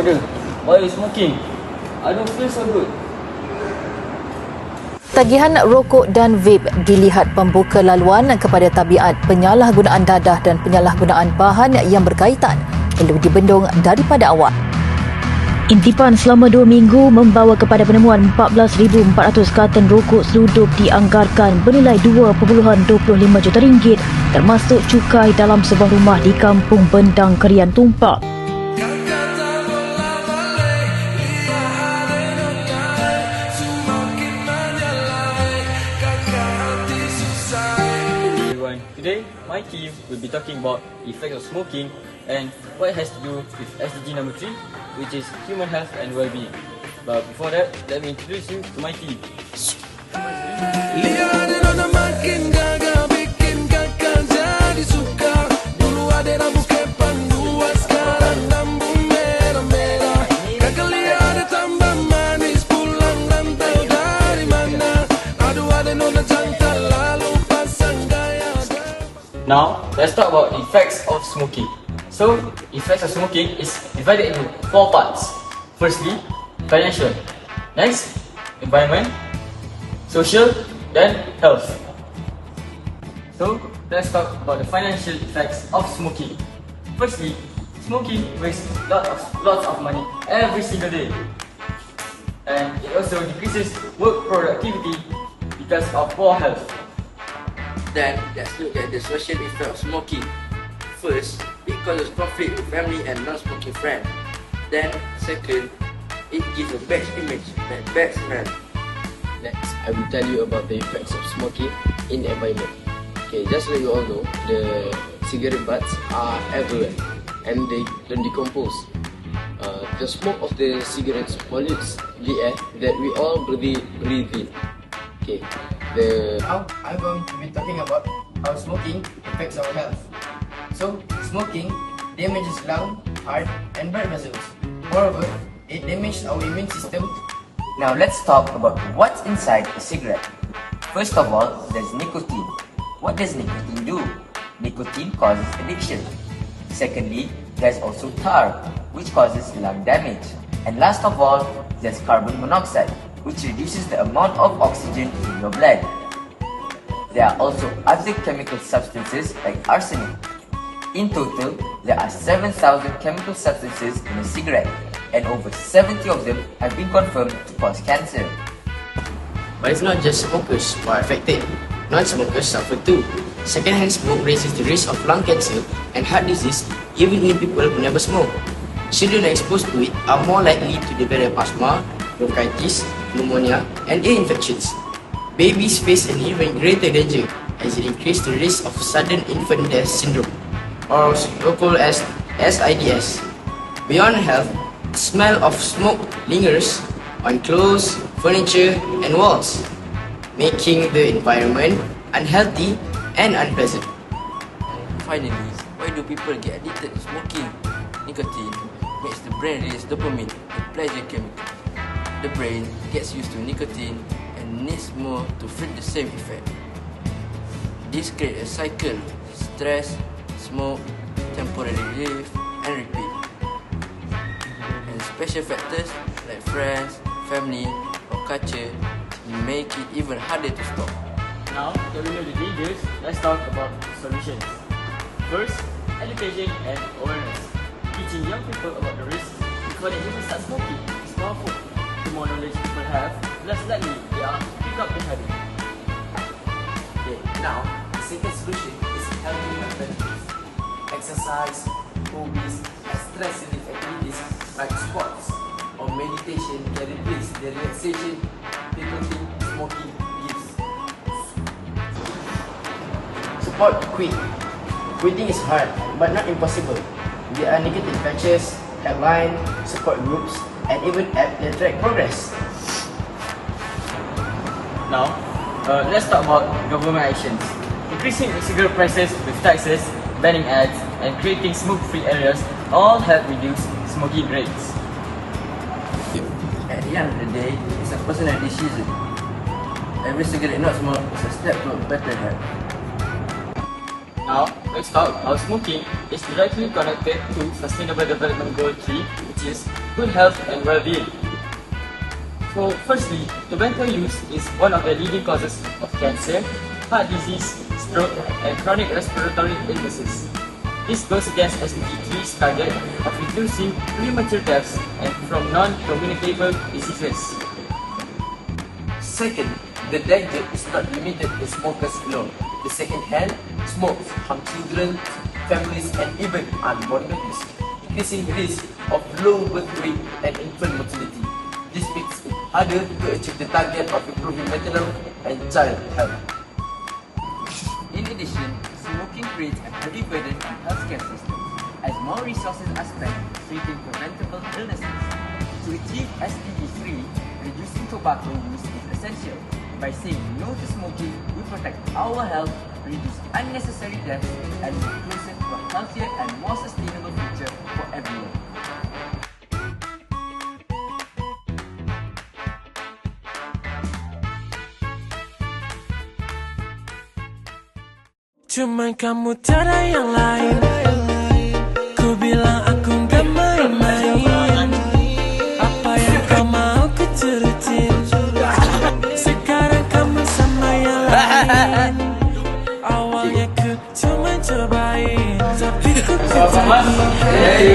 Father, why are you smoking? I don't feel so good. Tagihan rokok dan vape dilihat pembuka laluan kepada tabiat penyalahgunaan dadah dan penyalahgunaan bahan yang berkaitan perlu dibendung daripada awal. Intipan selama 2 minggu membawa kepada penemuan 14,400 karton rokok seludup dianggarkan bernilai RM2.25 juta termasuk cukai dalam sebuah rumah di Kampung Bendang Kerian Tumpak. Today, my team will be talking about the effects of smoking and what it has to do with SDG number 3, which is human health and well-being. But before that, let me introduce you to my team. Now, let's talk about the effects of smoking. So, effects of smoking is divided into 4 parts. Firstly, financial. Next, environment, social, then health. So, let's talk about the financial effects of smoking. Firstly, smoking wastes lots of money every single day. And it also decreases work productivity because of poor health. Then, let's look at the social effect of smoking. First, it causes conflict with family and non-smoking friends. Then, second, it gives a bad image, bad smell. Next, I will tell you about the effects of smoking in the environment. Okay, just like you all know, the cigarette butts are everywhere and they don't decompose. The smoke of the cigarettes pollutes the air that we all breathe in. Okay. Now, I'm going to be talking about how smoking affects our health. So, smoking damages lung, heart, and blood vessels. Moreover, it damages our immune system. Now, let's talk about what's inside a cigarette. First of all, there's nicotine. What does nicotine do? Nicotine causes addiction. Secondly, there's also tar, which causes lung damage. And last of all, there's carbon monoxide, which reduces the amount of oxygen in your blood. There are also other chemical substances like arsenic. In total, there are 7,000 chemical substances in a cigarette, and over 70 of them have been confirmed to cause cancer. But it's not just smokers who are affected. Non-smokers suffer too. Secondhand smoke raises the risk of lung cancer and heart disease even in people who never smoke. Children exposed to it are more likely to develop asthma, bronchitis, pneumonia, and ear infections. Babies face an even greater danger as it increases the risk of sudden infant death syndrome, or so-called as SIDS. Beyond health, the smell of smoke lingers on clothes, furniture, and walls, making the environment unhealthy and unpleasant. Finally, why do people get addicted to smoking? Nicotine makes the brain release dopamine, the pleasure chemical. The brain gets used to nicotine and needs more to feel the same effect. This creates a cycle: stress, smoke, temporary relief, and repeat. And special factors like friends, family, or culture make it even harder to stop. Now that we know the dangers, let's talk about solutions. First, education and awareness. Teaching young people about the risks before they even start smoking is powerful. The more knowledge people have, less likely they are to pick up the habit. Okay, now, the second solution is healthy alternatives. Exercise, hobbies, and stress relief activities like sports or meditation can replace the relaxation people think smoking gives. Support quit. Quitting is hard, but not impossible. There are negative patches, helpline, support groups, and even apps that track progress. Now, let's talk about government actions. Increasing cigarette prices with taxes, banning ads, and creating smoke-free areas all help reduce smoking rates. At the end of the day, it's a personal decision. Every cigarette not smoked is a step to a better health. Now, Next up, how smoking is directly connected to Sustainable Development Goal 3, which is good health and well-being. So firstly, tobacco use is one of the leading causes of cancer, heart disease, stroke, and chronic respiratory illnesses. This goes against SDG 3's target of reducing premature deaths and from non-communicable diseases. Second, the danger is not limited to smokers alone. The second-hand smokes harm children, families, and even unborn babies, increasing risk of low birth weight and infant mortality. This makes it harder to achieve the target of improving maternal and child health. In addition, smoking creates a heavy burden on healthcare systems as more resources are spent treating preventable illnesses. To achieve SDG 3, reducing tobacco use is essential. By saying no to smoking, we protect our health, reduce unnecessary deaths, and move closer to a healthier and more sustainable future for everyone. Cuman kamu tiada yang lain. Ku bilang aku gak main-main. Apa yang kau mau ku turutin. Sekarang kamu sama yang lain. Awalnya ku cuma cobain, tapi ku ketahui.